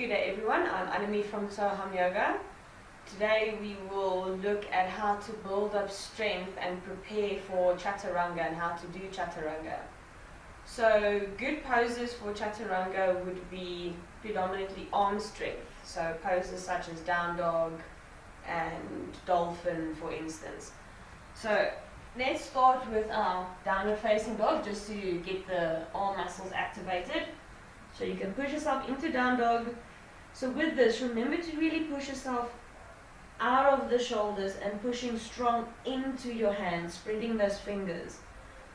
Good day everyone, I'm Anami from Soham Yoga. Today we will look at how to build up strength and prepare for Chaturanga and how to do Chaturanga. So good poses for Chaturanga would be predominantly arm strength. So poses such as down dog and dolphin for instance. So let's start with our downward facing dog just to get the arm muscles activated. So you can push yourself into down dog. So with this, remember to really push yourself out of the shoulders and pushing strong into your hands, spreading those fingers.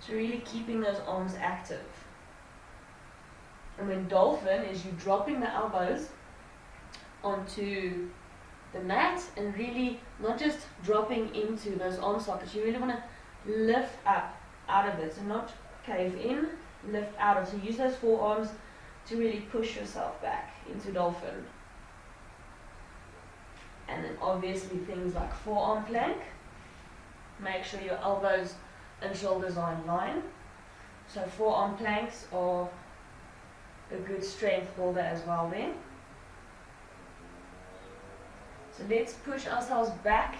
So really keeping those arms active. And then dolphin is you dropping the elbows onto the mat and really not just dropping into those arm sockets. You really want to lift up out of it. So not cave in, lift out of. So use those forearms to really push yourself back into dolphin. And then obviously things like forearm plank. Make sure your elbows and shoulders are in line. So forearm planks are a good strength builder as well there. So let's push ourselves back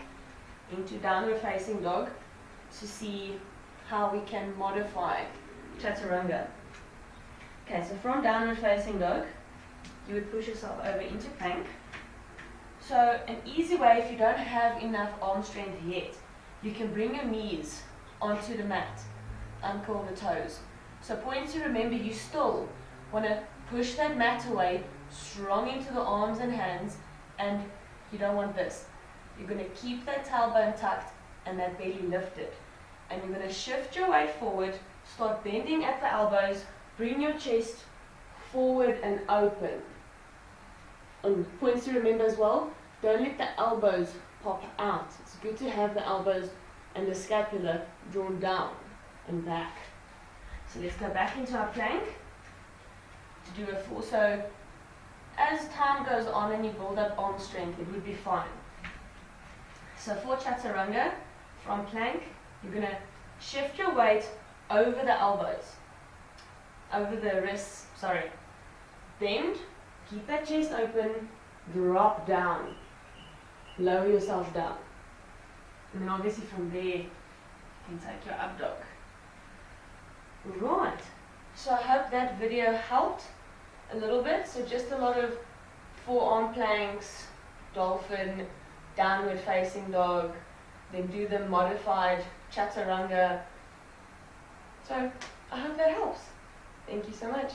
into downward facing dog to see how we can modify Chaturanga. Okay, so from downward facing dog, you would push yourself over into plank. So an easy way, if you don't have enough arm strength yet, you can bring your knees onto the mat, uncurl the toes. So point to remember, you still want to push that mat away, strong into the arms and hands, and you don't want this. You're going to keep that tailbone tucked and that belly lifted. And you're going to shift your weight forward, start bending at the elbows, bring your chest forward and open. And points to remember as well, don't let the elbows pop out. It's good to have the elbows and the scapula drawn down and back. So let's go back into our plank to do a full. So as time goes on and you build up arm strength, it would be fine. So for Chaturanga, from plank, you're going to shift your weight over the elbows. Over the wrists, bend, keep that chest open, drop down, lower yourself down. And then obviously from there, you can take your up dog. Right, so I hope that video helped a little bit. So just a lot of forearm planks, dolphin, downward facing dog, then do the modified Chaturanga. So I hope that helps. Thank you so much.